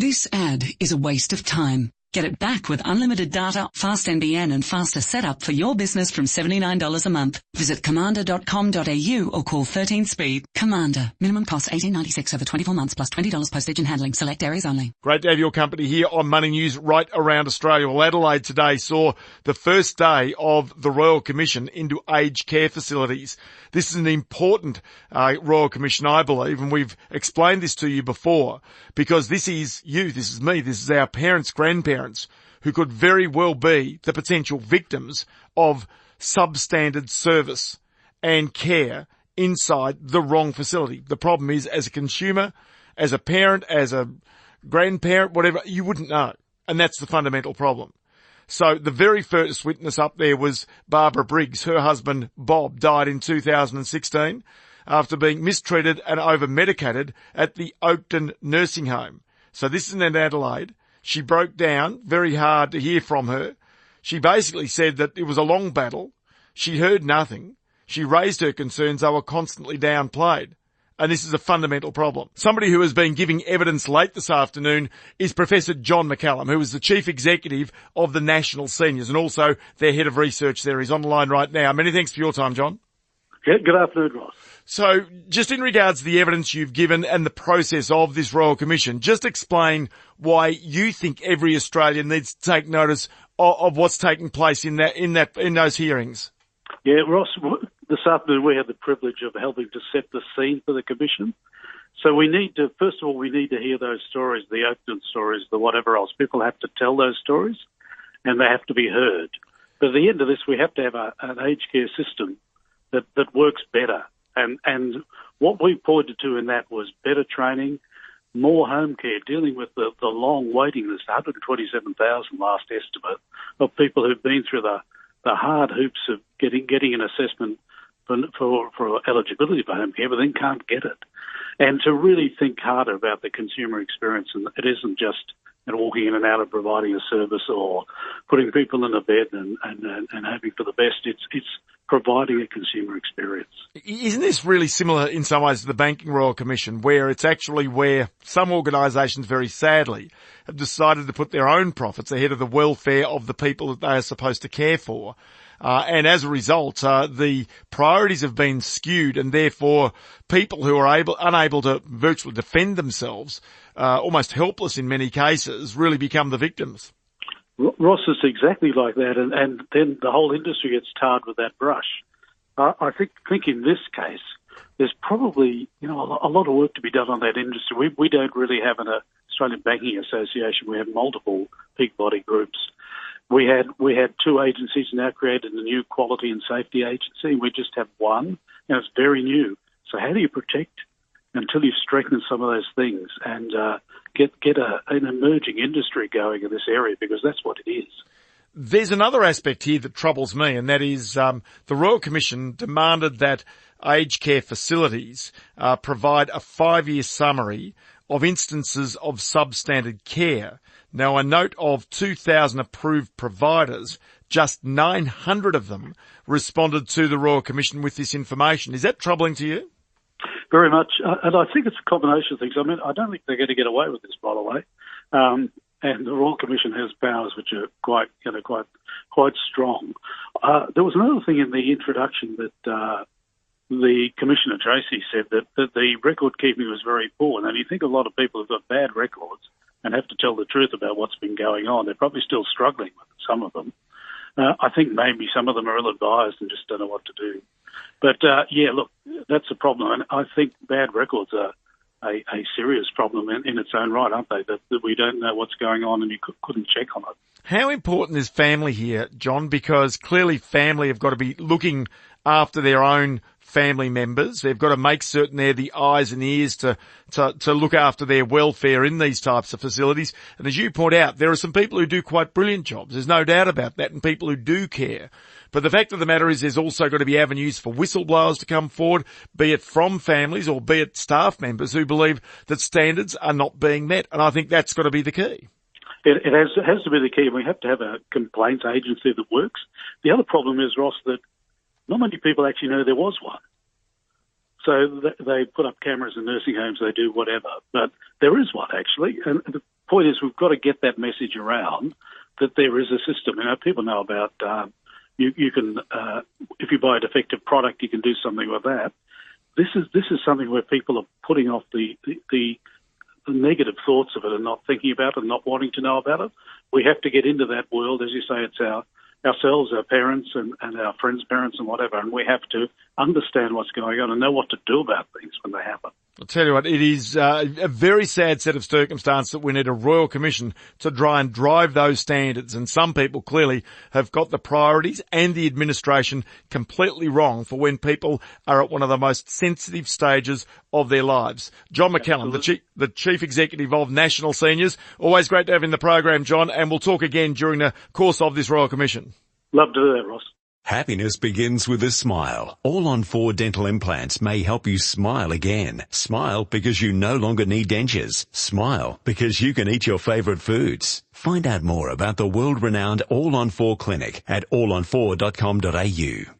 This ad is a waste of time. Get it back with unlimited data, fast NBN and faster setup for your business from $79 a month. Visit commander.com.au or call 13-SPEED. Commander. Minimum cost $18.96 over 24 months plus $20 postage and handling. Select areas only. Great to have your company here on Money News right around Australia. Well, Adelaide today saw the first day of the Royal Commission into aged care facilities. This is an important Royal Commission, I believe, and we've explained this to you before, because this is you, this is me, this is our parents, grandparents, who could very well be the potential victims of substandard service and care inside the wrong facility. The problem is, as a consumer, as a parent, as a grandparent, whatever, you wouldn't know. And that's the fundamental problem. So the very first witness up there was Barbara Briggs. Her husband, Bob, died in 2016 after being mistreated and over-medicated at the Oakton nursing home. So this is in Adelaide. She broke down, very hard to hear from her. She basically said that it was a long battle. She heard nothing. She raised her concerns. They were constantly downplayed. And this is a fundamental problem. Somebody who has been giving evidence late this afternoon is Professor John McCallum, who is the Chief Executive of the National Seniors and also their Head of Research there. He's on the line right now. Many thanks for your time, John. Yeah, good afternoon, Ross. So just in regards to the evidence you've given and the process of this Royal Commission, just explain why you think every Australian needs to take notice of what's taking place in those hearings. Yeah, Ross, this afternoon we had the privilege of helping to set the scene for the Commission. So we need to, first of all, we need to hear those stories, the Oakton stories, the whatever else. People have to tell those stories and they have to be heard. But at the end of this, we have to have an aged care system that works better. And what we pointed to in that was better training, more home care, dealing with the long waiting list, 127,000 last estimate, of people who've been through the hard hoops of getting an assessment for eligibility for home care, but then can't get it. And to really think harder about the consumer experience, and it isn't just walking in and out of providing a service or putting people in a bed and hoping for the best. It's providing a consumer experience. Isn't this really similar in some ways to the Banking Royal Commission, where it's actually where some organisations, very sadly, have decided to put their own profits ahead of the welfare of the people that they are supposed to care for? And as a result, the priorities have been skewed, and therefore people who are unable to virtually defend themselves, almost helpless in many cases, really become the victims. Ross, is exactly like that, and then the whole industry gets tarred with that brush. I think in this case, there's probably a lot of work to be done on that industry. We don't really have an Australian Banking Association. We have multiple peak body groups. We had two agencies now created, a new Quality and Safety Agency. We just have one, and it's very new. So how do you protect until you've strengthened some of those things and get an emerging industry going in this area, because that's what it is. There's another aspect here that troubles me, and that is the Royal Commission demanded that aged care facilities provide a 5-year summary of instances of substandard care. Now, a note of 2,000 approved providers, just 900 of them responded to the Royal Commission with this information. Is that troubling to you? Very much, and I think it's a combination of things. I mean, I don't think they're going to get away with this, by the way. And the Royal Commission has powers which are quite strong. There was another thing in the introduction that the Commissioner Tracy said that the record keeping was very poor. And you think a lot of people have got bad records and have to tell the truth about what's been going on. They're probably still struggling with it, some of them. I think maybe some of them are ill-advised and just don't know what to do. But, look, that's a problem. And I think bad records are a serious problem in its own right, aren't they? That we don't know what's going on and you couldn't check on it. How important is family here, John? Because clearly family have got to be looking after their own family members. They've got to make certain they're the eyes and ears to look after their welfare in these types of facilities. And as you point out, there are some people who do quite brilliant jobs. There's no doubt about that, and people who do care. But the fact of the matter is there's also got to be avenues for whistleblowers to come forward, be it from families or be it staff members who believe that standards are not being met. And I think that's got to be the key. It has to be the key. We have to have a complaints agency that works. The other problem is, Ross, that not many people actually know there was one. So they put up cameras in nursing homes, they do whatever. But there is one, actually. And point is we've got to get that message around that there is a system. People know about you can if you buy a defective product, you can do something with that. This is something where people are putting off the negative thoughts of it and not thinking about it and not wanting to know about it. We have to get into that world. As you say, it's ourselves, our parents and our friends' parents and whatever, and we have to understand what's going on and know what to do about things when they happen. I'll tell you what, it is a very sad set of circumstances that we need a Royal Commission to try and drive those standards. And some people clearly have got the priorities and the administration completely wrong for when people are at one of the most sensitive stages of their lives. John McCallum, the Chief Executive of National Seniors. Always great to have you in the program, John, and we'll talk again during the course of this Royal Commission. Love to do that, Ross. Happiness begins with a smile. All-on-4 dental implants may help you smile again. Smile because you no longer need dentures. Smile because you can eat your favorite foods. Find out more about the world-renowned All-on-4 clinic at allon4.com.au.